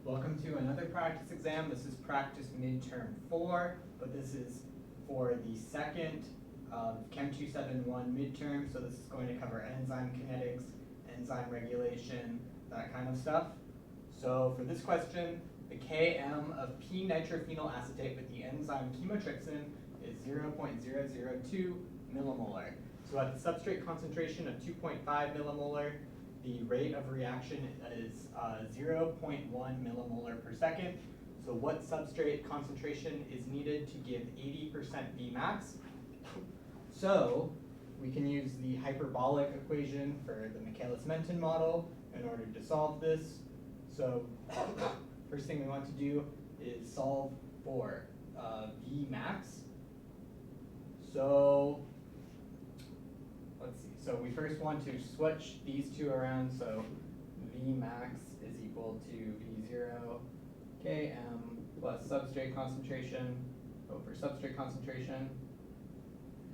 Welcome to another practice exam. This is practice midterm 4, but this is for the second of CHEM271 midterm, so this is going to cover enzyme kinetics, enzyme regulation, that kind of stuff. So for this question, the Km of p-nitrophenyl acetate with the enzyme chymotrypsin is 0.002 millimolar. So at the substrate concentration of 2.5 millimolar, the rate of reaction is 0.1 millimolar per second. So what substrate concentration is needed to give 80% Vmax? So we can use the hyperbolic equation for the Michaelis-Menten model in order to solve this. So first thing we want to do is solve for Vmax. So let's see. So we first want to switch these two around. So Vmax is equal to V0 Km plus substrate concentration over substrate concentration.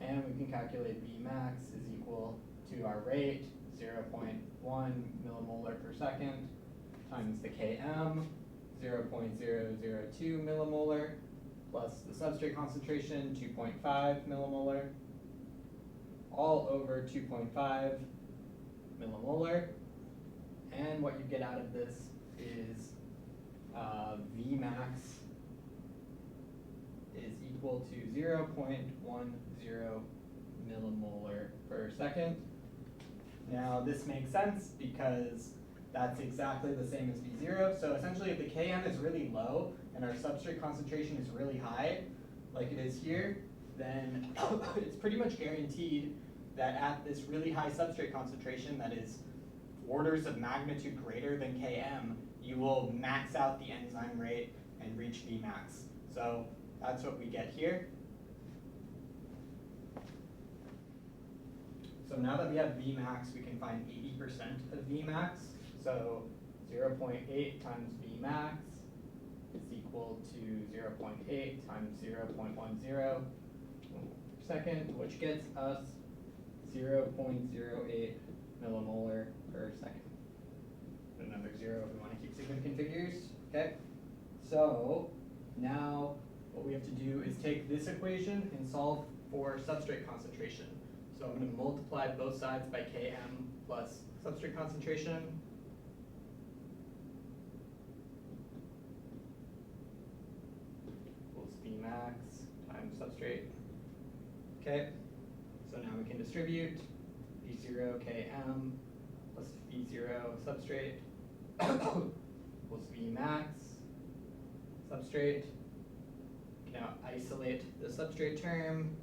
And we can calculate Vmax is equal to our rate, 0.1 millimolar per second, times the Km, 0.002 millimolar, plus the substrate concentration, 2.5 millimolar, all over 2.5 millimolar. And what you get out of this is Vmax is equal to 0.10 millimolar per second. Now this makes sense because that's exactly the same as V0. So essentially if the Km is really low and our substrate concentration is really high, like it is here, then it's pretty much guaranteed that at this really high substrate concentration that is orders of magnitude greater than Km, you will max out the enzyme rate and reach Vmax. So that's what we get here. So now that we have Vmax, we can find 80% of Vmax. So 0.8 times Vmax is equal to 0.8 times 0.10 per second, which gets us 0.08 millimolar per second. Another 0 if we want to keep significant figures. Okay. So now what we have to do is take this equation and solve for substrate concentration. So I'm going to multiply both sides by Km plus substrate concentration. Equals Vmax times substrate. Okay. So now we can distribute V0 Km plus V0 substrate equals Vmax substrate. Now isolate the substrate term.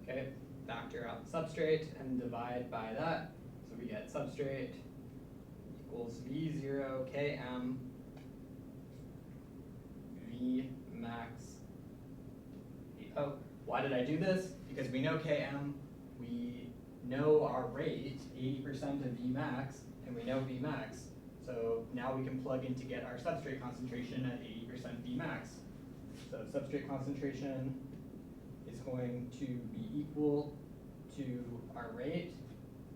Okay, factor out the substrate and divide by that. So we get substrate equals V0 Km Vmax. Oh, why did I do this? Because we know Km, we know our rate, 80% of Vmax, and we know Vmax. So now we can plug in to get our substrate concentration at 80% Vmax. So substrate concentration is going to be equal to our rate,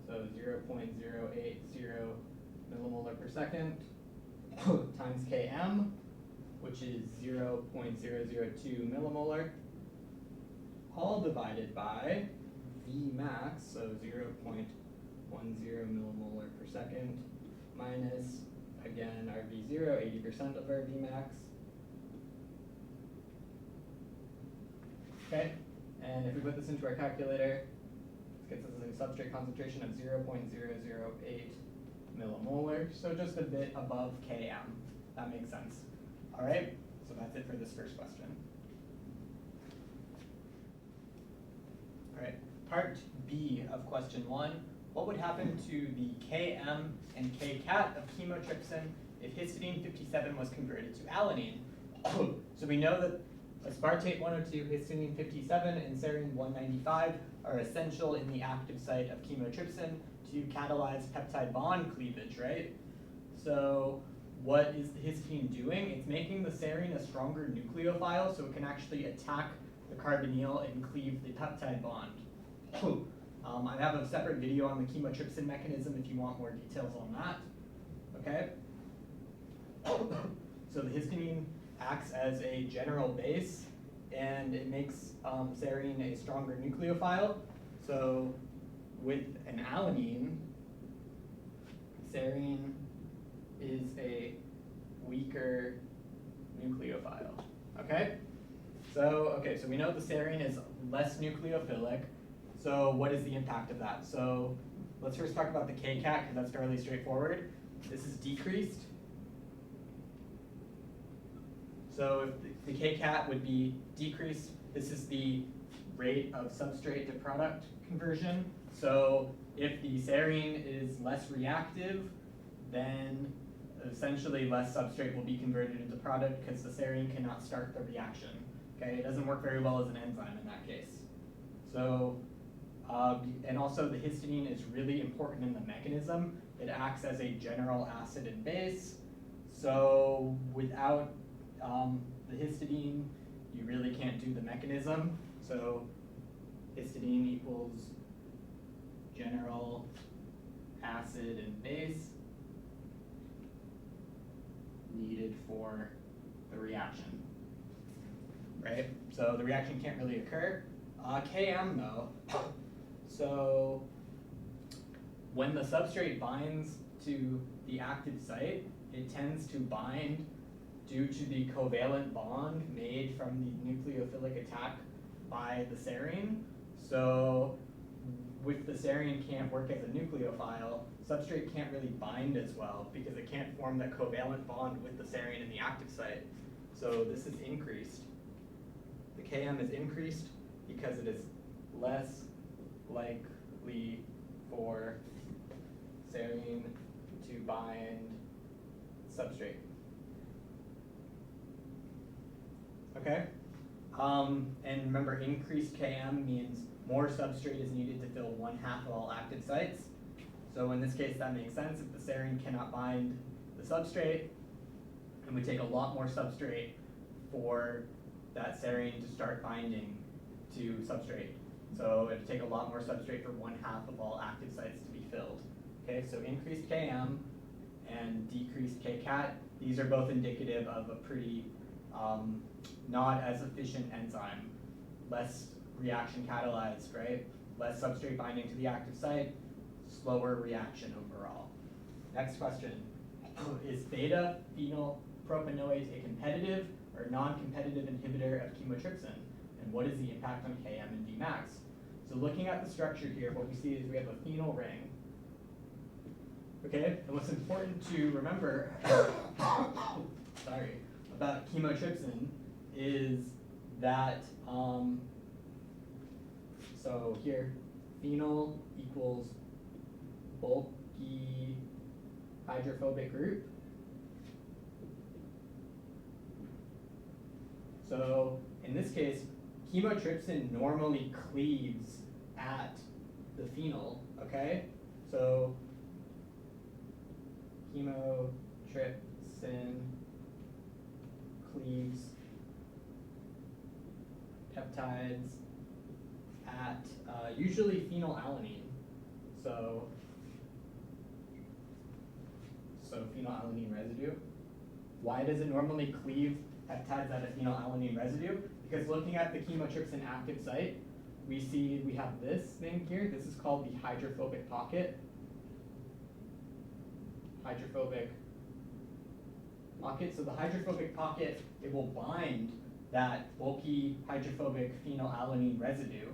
so 0.080 millimolar per second times Km, which is 0.002 millimolar, all divided by Vmax, so 0.10 millimolar per second, minus, again, our V0, 80% of our Vmax. Okay, and if we put this into our calculator, this gets us a substrate concentration of 0.008 millimolar, so just a bit above Km. That makes sense. All right, so that's it for this first question. All right, part B of question 1. What would happen to the Km and Kcat of chymotrypsin if histidine 57 was converted to alanine? So we know that aspartate 102, histidine 57, and serine 195 are essential in the active site of chymotrypsin to catalyze peptide bond cleavage, right? So what is the histidine doing? It's making the serine a stronger nucleophile so it can actually attack the carbonyl and cleave the peptide bond. I have a separate video on the chymotrypsin mechanism if you want more details on that. Okay? So the histidine acts as a general base, and it makes serine a stronger nucleophile. So with an alanine, serine is a weaker nucleophile. Okay? So we know the serine is less nucleophilic. So what is the impact of that? So let's first talk about the kcat, because that's fairly straightforward. This is decreased. So if the kcat would be decreased, this is the rate of substrate to product conversion. So if the serine is less reactive, then essentially less substrate will be converted into product because the serine cannot start the reaction. Okay, it doesn't work very well as an enzyme in that case. So, and also the histidine is really important in the mechanism. It acts as a general acid and base. So without the histidine, you really can't do the mechanism. So histidine equals general acid and base needed for the reaction, right? So the reaction can't really occur. Km though, so when the substrate binds to the active site, it tends to bind due to the covalent bond made from the nucleophilic attack by the serine. So if the serine can't work as a nucleophile, substrate can't really bind as well because it can't form that covalent bond with the serine in the active site. So this is increased. The Km is increased because it is less likely for serine to bind substrate. Okay? And remember, increased Km means more substrate is needed to fill 1/2 of all active sites. So in this case, that makes sense. If the serine cannot bind the substrate, it would take a lot more substrate for that serine to start binding to substrate. So it would take a lot more substrate for 1/2 of all active sites to be filled. Okay, so increased Km and decreased kcat, these are both indicative of a pretty not as efficient enzyme. Less reaction catalyzed, right? Less substrate binding to the active site, slower reaction overall. Next question. Is beta phenylpropanoate a competitive or non-competitive inhibitor of chymotrypsin? And what is the impact on Km and Dmax? So looking at the structure here, what we see is we have a phenyl ring. Okay, and what's important to remember sorry, about chymotrypsin is that, so here, phenyl equals bulky hydrophobic group. So in this case, chymotrypsin normally cleaves at the phenyl, okay? So chymotrypsin cleaves peptides at usually phenylalanine. So phenylalanine residue. Why does it normally cleave peptides at a phenylalanine residue? Because looking at the chymotrypsin active site, we have this thing here. This is called the hydrophobic pocket. Hydrophobic pocket. So the hydrophobic pocket, it will bind that bulky hydrophobic phenylalanine residue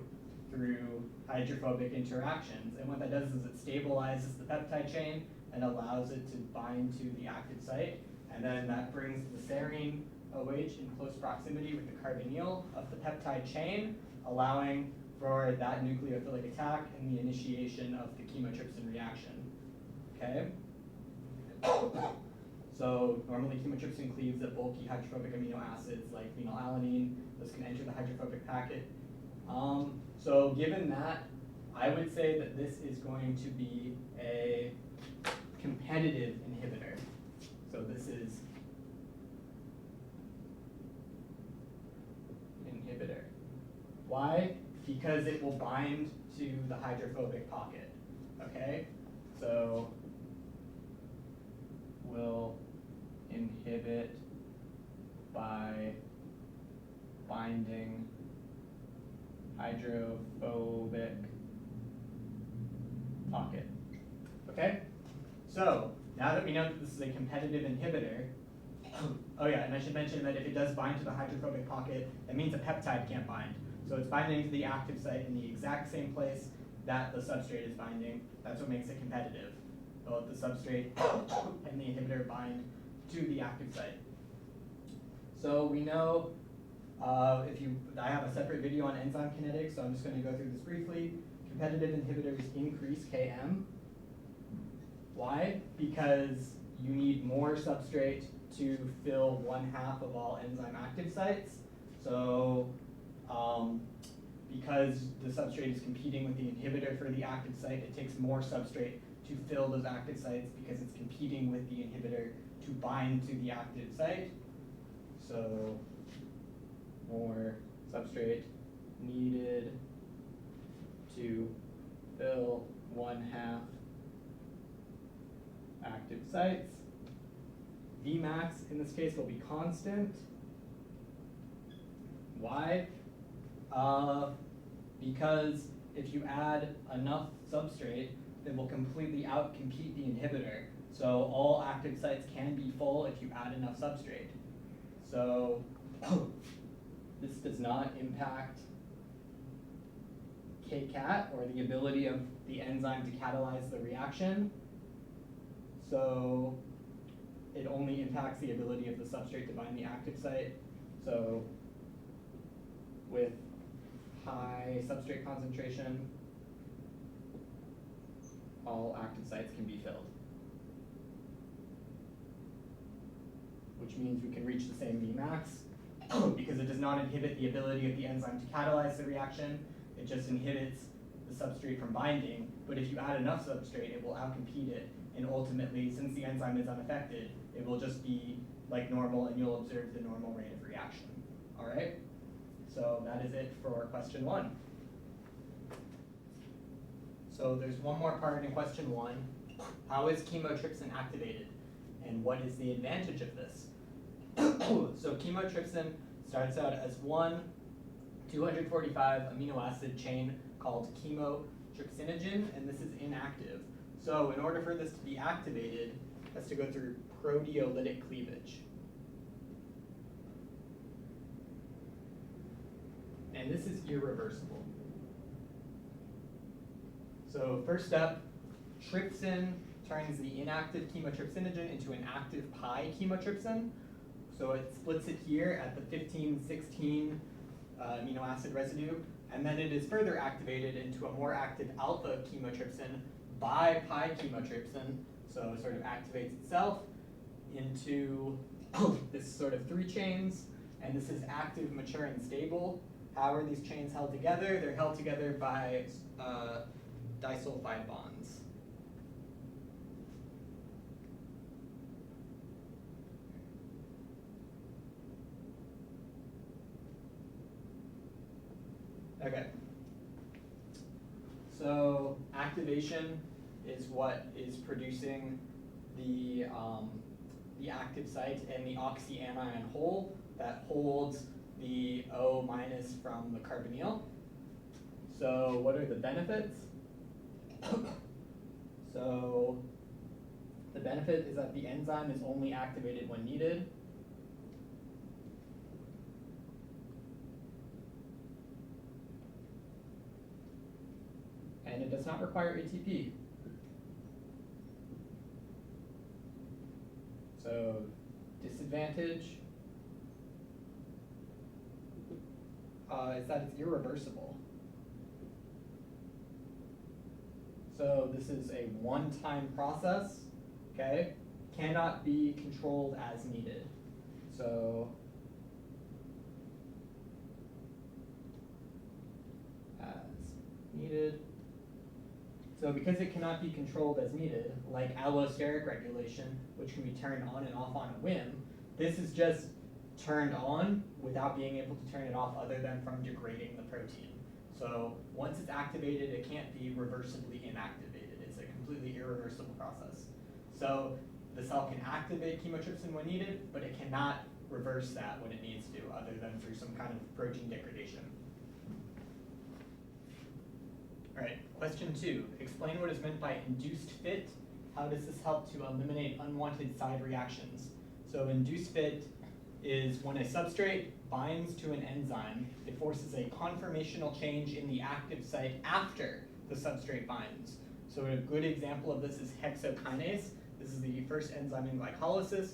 through hydrophobic interactions. And what that does is it stabilizes the peptide chain and allows it to bind to the active site. And then that brings the serine OH in close proximity with the carbonyl of the peptide chain, allowing for that nucleophilic attack and the initiation of the chymotrypsin reaction. Okay? So normally chymotrypsin cleaves at bulky hydrophobic amino acids like phenylalanine. Those can enter the hydrophobic packet. So given that, I would say that this is going to be a competitive inhibitor. So this is inhibitor. Why? Because it will bind to the hydrophobic pocket. Okay? So will inhibit by binding hydrophobic pocket. Okay? So now that we know that this is a competitive inhibitor, oh yeah, and I should mention that if it does bind to the hydrophobic pocket, that means a peptide can't bind. So it's binding to the active site in the exact same place that the substrate is binding. That's what makes it competitive. Both the substrate and the inhibitor bind to the active site. So we know, I have a separate video on enzyme kinetics, so I'm just going to go through this briefly. Competitive inhibitors increase Km. Why? Because you need more substrate to fill 1/2 of all enzyme active sites. So because the substrate is competing with the inhibitor for the active site, it takes more substrate to fill those active sites because it's competing with the inhibitor to bind to the active site. So more substrate needed to fill 1/2 active sites. Vmax in this case will be constant. Why? Because if you add enough substrate, it will completely outcompete the inhibitor. So all active sites can be full if you add enough substrate. So this does not impact KCAT, or the ability of the enzyme to catalyze the reaction. So it only impacts the ability of the substrate to bind the active site. So with high substrate concentration, all active sites can be filled, which means we can reach the same Vmax because it does not inhibit the ability of the enzyme to catalyze the reaction. It just inhibits the substrate from binding, but if you add enough substrate, it will outcompete it, and ultimately, since the enzyme is unaffected, it will just be like normal, and you'll observe the normal rate of reaction. All right? So that is it for question 1. So there's one more part in question 1. How is chymotrypsin activated, and what is the advantage of this? So chymotrypsin starts out as one 245 amino acid chain called chymotrypsinogen, and this is inactive. So in order for this to be activated, it has to go through proteolytic cleavage. And this is irreversible. So first step, trypsin turns the inactive chymotrypsinogen into an active pi chymotrypsin. So it splits it here at the 15-16 amino acid residue, and then it is further activated into a more active alpha chymotrypsin by pi chymotrypsin. So it sort of activates itself into this sort of 3 chains, and this is active, mature, and stable. How are these chains held together? They're held together by disulfide bonds. Okay. So activation is what is producing the active site and the oxyanion hole that holds the O- from the carbonyl. So what are the benefits? So the benefit is that the enzyme is only activated when needed. And it does not require ATP. So disadvantage is that it's irreversible. So this is a one-time process, okay? Cannot be controlled as needed. So as needed. So because it cannot be controlled as needed, like allosteric regulation, which can be turned on and off on a whim, this is just turned on without being able to turn it off other than from degrading the protein. So once it's activated, it can't be reversibly inactivated. It's a completely irreversible process. So the cell can activate chymotrypsin when needed, but it cannot reverse that when it needs to, other than through some kind of protein degradation. All right, question 2. Explain what is meant by induced fit. How does this help to eliminate unwanted side reactions? So induced fit is when a substrate binds to an enzyme, it forces a conformational change in the active site after the substrate binds. So a good example of this is hexokinase. This is the first enzyme in glycolysis.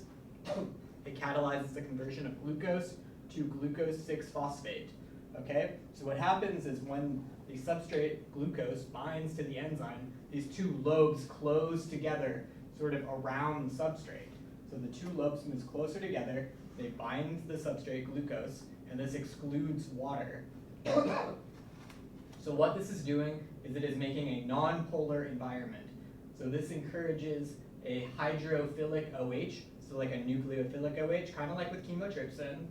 It catalyzes the conversion of glucose to glucose 6-phosphate. Okay, so what happens is when the substrate glucose binds to the enzyme, these two lobes close together sort of around the substrate. So the two lobes move closer together, they bind the substrate glucose, and this excludes water. So what this is doing is it is making a non-polar environment. So this encourages a hydrophilic OH, so like a nucleophilic OH, kind of like with chymotrypsin,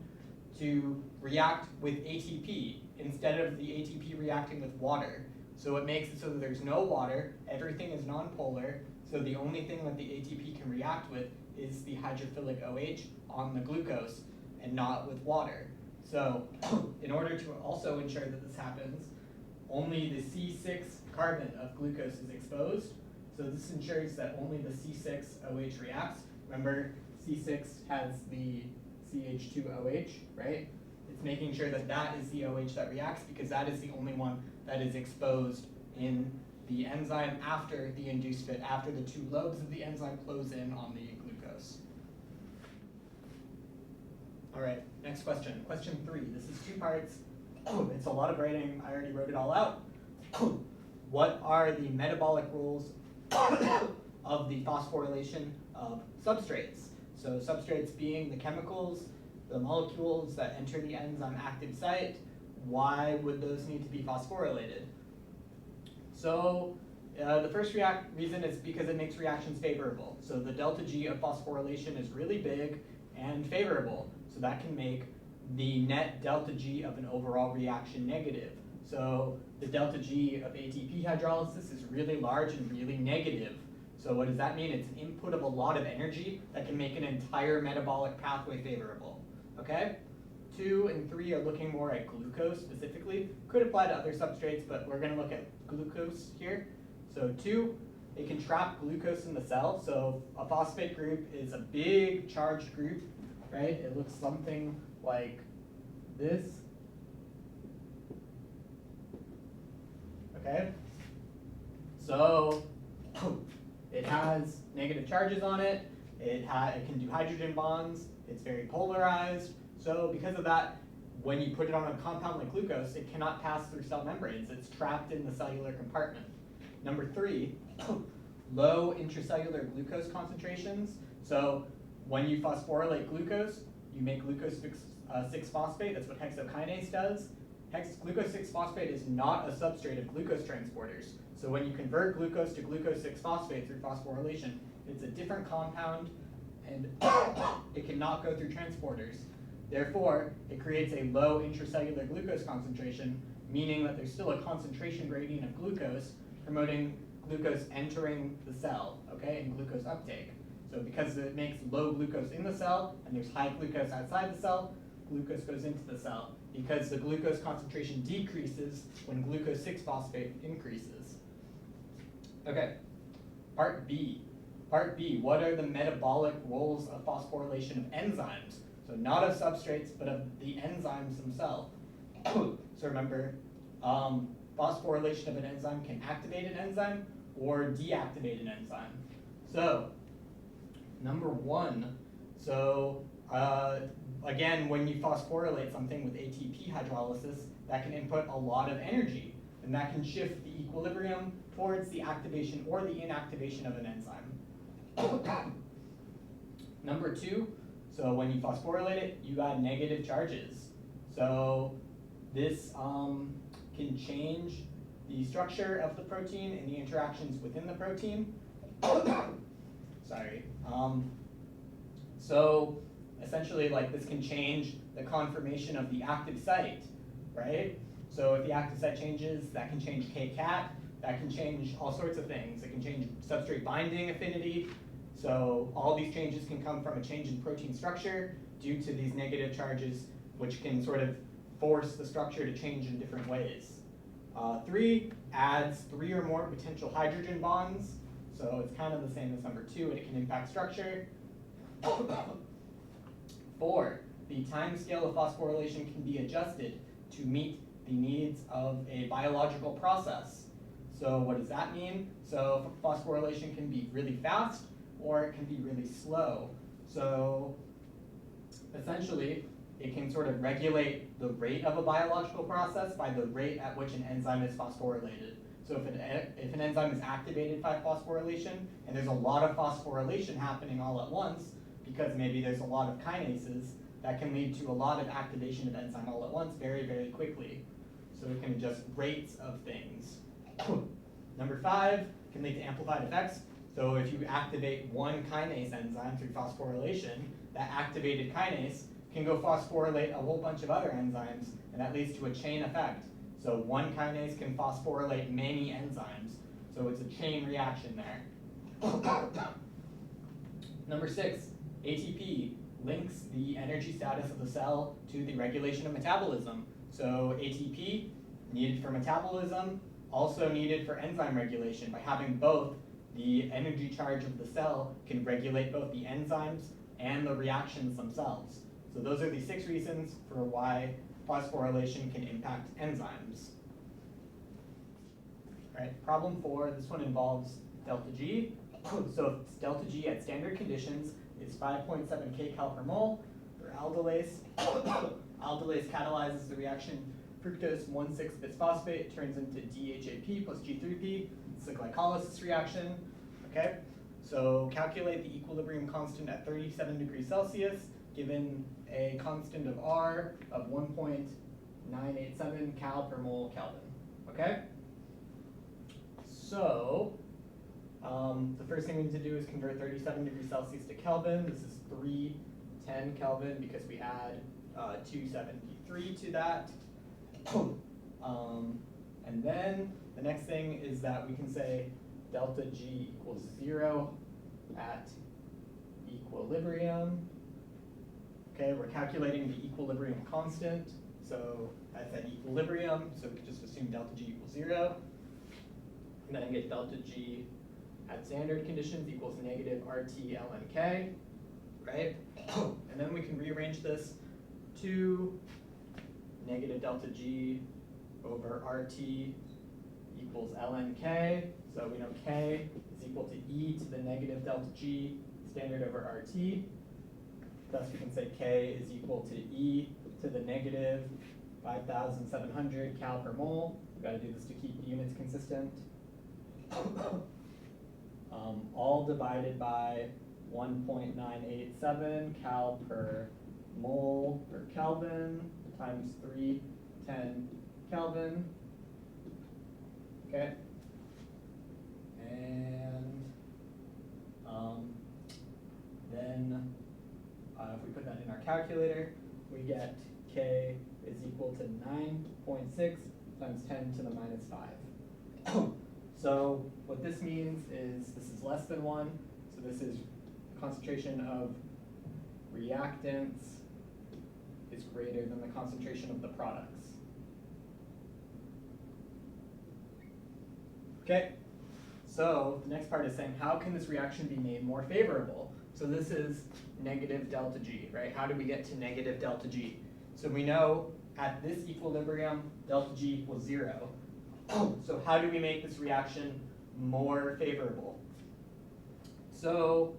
to react with ATP instead of the ATP reacting with water. So it makes it so that there's no water, everything is non-polar, so the only thing that the ATP can react with is the hydrophilic OH on the glucose and not with water. So in order to also ensure that this happens, only the C6 carbon of glucose is exposed. So this ensures that only the C6OH reacts. Remember, C6 has the CH2OH, right? It's making sure that that is the OH that reacts because that is the only one that is exposed in the enzyme after the induced fit, after the two lobes of the enzyme close in on the glucose. All right, next question. Question 3. This is 2 parts. It's a lot of writing. I already wrote it all out. What are the metabolic rules of the phosphorylation of substrates? So substrates being the chemicals, the molecules that enter the enzyme active site. Why would those need to be phosphorylated? So the first reason is because it makes reactions favorable. So the delta G of phosphorylation is really big and favorable. So that can make the net delta G of an overall reaction negative. So the delta G of ATP hydrolysis is really large and really negative. So what does that mean? It's an input of a lot of energy that can make an entire metabolic pathway favorable. Okay? 2 and 3 are looking more at glucose specifically. Could apply to other substrates, but we're going to look at glucose here. So 2, it can trap glucose in the cell. So a phosphate group is a big charged group, right? It looks something like this. Okay? So it has negative charges on it. It can do hydrogen bonds. It's very polarized. So because of that, when you put it on a compound like glucose, it cannot pass through cell membranes. It's trapped in the cellular compartment. Number 3, low intracellular glucose concentrations. So when you phosphorylate glucose, you make glucose 6-phosphate. That's what hexokinase does. Glucose 6-phosphate is not a substrate of glucose transporters. So when you convert glucose to glucose 6-phosphate through phosphorylation, it's a different compound and it cannot go through transporters. Therefore, it creates a low intracellular glucose concentration, meaning that there's still a concentration gradient of glucose promoting glucose entering the cell, okay, and glucose uptake. So because it makes low glucose in the cell and there's high glucose outside the cell, glucose goes into the cell because the glucose concentration decreases when glucose 6-phosphate increases. Okay, part B. Part B, what are the metabolic roles of phosphorylation of enzymes? So not of substrates, but of the enzymes themselves. So remember, phosphorylation of an enzyme can activate an enzyme or deactivate an enzyme. So, number 1, so again, when you phosphorylate something with ATP hydrolysis, that can input a lot of energy, and that can shift the equilibrium towards the activation or the inactivation of an enzyme. Number 2, so when you phosphorylate it, you got negative charges. So this can change the structure of the protein and the interactions within the protein. Sorry. So essentially, like, this can change the conformation of the active site, right? So if the active site changes, that can change kcat, that can change all sorts of things. It can change substrate binding affinity. So all these changes can come from a change in protein structure due to these negative charges, which can sort of force the structure to change in different ways. 3 adds 3 or more potential hydrogen bonds. So it's kind of the same as number 2, and it can impact structure. 4, the time scale of phosphorylation can be adjusted to meet the needs of a biological process. So what does that mean? So phosphorylation can be really fast, or it can be really slow. So essentially, it can sort of regulate the rate of a biological process by the rate at which an enzyme is phosphorylated. So if an enzyme is activated by phosphorylation, and there's a lot of phosphorylation happening all at once, because maybe there's a lot of kinases, that can lead to a lot of activation of enzyme all at once very, very quickly. So it can adjust rates of things. Number 5 can lead to amplified effects. So if you activate one kinase enzyme through phosphorylation, that activated kinase can go phosphorylate a whole bunch of other enzymes, and that leads to a chain effect. So one kinase can phosphorylate many enzymes. So it's a chain reaction there. Number 6, ATP links the energy status of the cell to the regulation of metabolism. So ATP, needed for metabolism, also needed for enzyme regulation. By having both, the energy charge of the cell can regulate both the enzymes and the reactions themselves. So those are the 6 reasons for why phosphorylation can impact enzymes. All right, problem 4, this one involves delta G. So delta G at standard conditions is 5.7 kcal per mole for aldolase. Aldolase catalyzes the reaction fructose 1,6-bisphosphate, turns into DHAP plus G3P. It's a glycolysis reaction. Okay, so calculate the equilibrium constant at 37 degrees Celsius, given a constant of R of 1.987 cal per mole Kelvin. Okay? So, the first thing we need to do is convert 37 degrees Celsius to Kelvin. This is 310 Kelvin because we add 273 to that. And then the next thing is that we can say delta G equals 0 at equilibrium. Okay, we're calculating the equilibrium constant. So that's at equilibrium, so we can just assume delta G equals 0. And then I get delta G at standard conditions equals negative RT ln K, right? And then we can rearrange this to negative delta G over RT equals ln K. So we know K is equal to E to the negative delta G standard over RT. Thus we can say K is equal to E to the negative 5,700 cal per mole. We've got to do this to keep the units consistent. All divided by 1.987 cal per mole per Kelvin times 310 Kelvin. Okay. And then if we put that in our calculator, we get K is equal to 9.6 times 10 to the minus 5. So what this means is this is less than 1. So this is concentration of reactants is greater than the concentration of the products. Okay, so the next part is saying how can this reaction be made more favorable? So this is negative delta G, right? How do we get to negative delta G? So we know at this equilibrium, delta G equals 0. So how do we make this reaction more favorable? So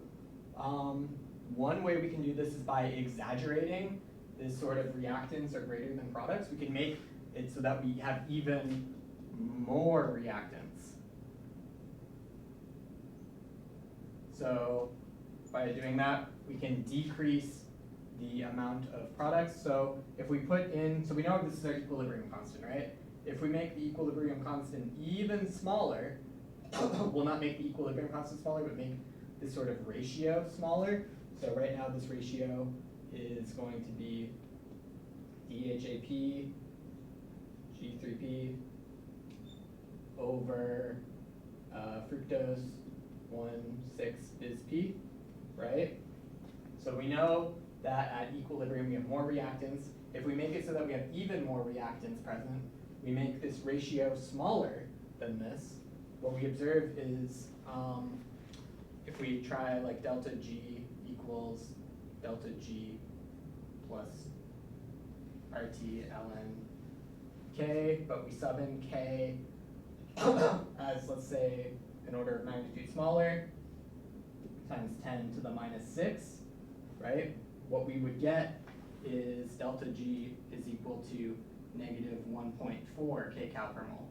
one way we can do this is by exaggerating this sort of reactants are greater than products. We can make it so that we have even more reactants. So by doing that, we can decrease the amount of products. So if we put in, so we know this is our equilibrium constant, right? If we make the equilibrium constant even smaller, we'll not make the equilibrium constant smaller, but make this sort of ratio smaller. So right now this ratio is going to be DHAP G3P over fructose 1,6-bis-P, right? So we know that at equilibrium we have more reactants. If we make it so that we have even more reactants present, we make this ratio smaller than this. What we observe is if we try like delta G equals delta G plus RT ln K, but we sub in K as, let's say, an order of magnitude smaller, times 10 to the minus 6, right? What we would get is delta G is equal to negative 1.4 kcal per mole.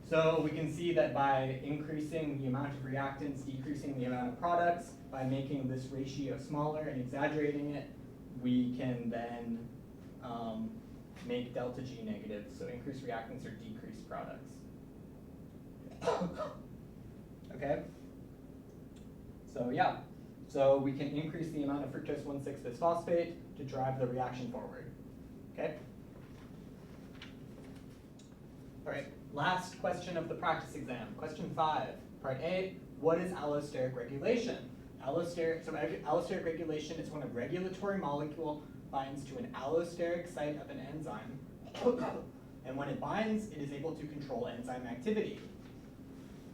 So we can see that by increasing the amount of reactants, decreasing the amount of products, by making this ratio smaller and exaggerating it, we can then make delta G negative, so increase reactants or decrease products. Okay? So yeah, so we can increase the amount of fructose 1,6-bisphosphate to drive the reaction forward. Okay? All right, last question of the practice exam. Question 5, part A, what is allosteric regulation? Allosteric regulation is when a regulatory molecule binds to an allosteric site of an enzyme, and when it binds, it is able to control enzyme activity.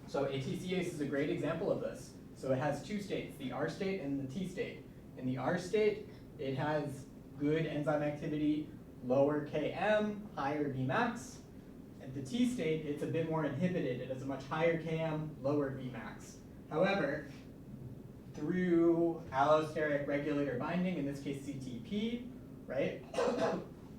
So ATCase is a great example of this. So it has two states, the R state and the T state. In the R state, it has good enzyme activity, lower Km, higher Vmax. At the T state, it's a bit more inhibited. It has a much higher Km, lower Vmax. However, through allosteric regulator binding, in this case CTP, right,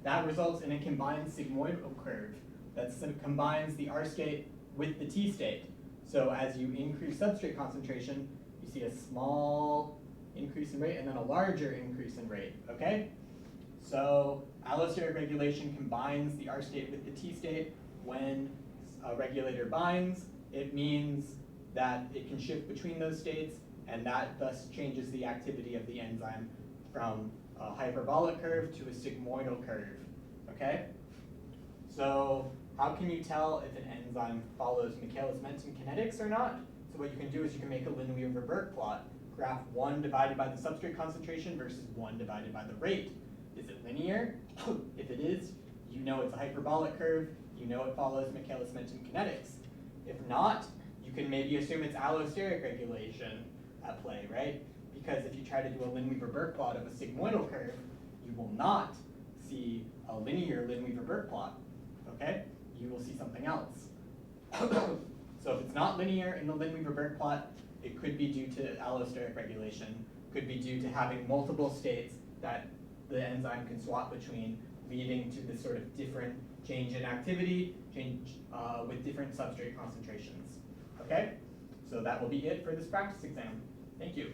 that results in a combined sigmoidal curve that combines the R state with the T state. So as you increase substrate concentration, you see a small increase in rate and then a larger increase in rate, okay? So allosteric regulation combines the R state with the T state. When a regulator binds, it means that it can shift between those states, and that thus changes the activity of the enzyme from a hyperbolic curve to a sigmoidal curve, okay? So how can you tell if an enzyme follows Michaelis-Menten kinetics or not? So what you can do is you can make a Lineweaver-Burke plot. Graph 1 divided by the substrate concentration versus 1 divided by the rate. Is it linear? If it is, you know it's a hyperbolic curve. You know it follows Michaelis-Menten kinetics. If not, you can maybe assume it's allosteric regulation at play, right? Because if you try to do a Lineweaver-Burke plot of a sigmoidal curve, you will not see a linear Lineweaver-Burke plot, okay? You will see something else. So if it's not linear in the Lineweaver-Burke plot, it could be due to allosteric regulation, could be due to having multiple states that the enzyme can swap between, leading to this sort of different change in activity, with different substrate concentrations. Okay? So that will be it for this practice exam. Thank you.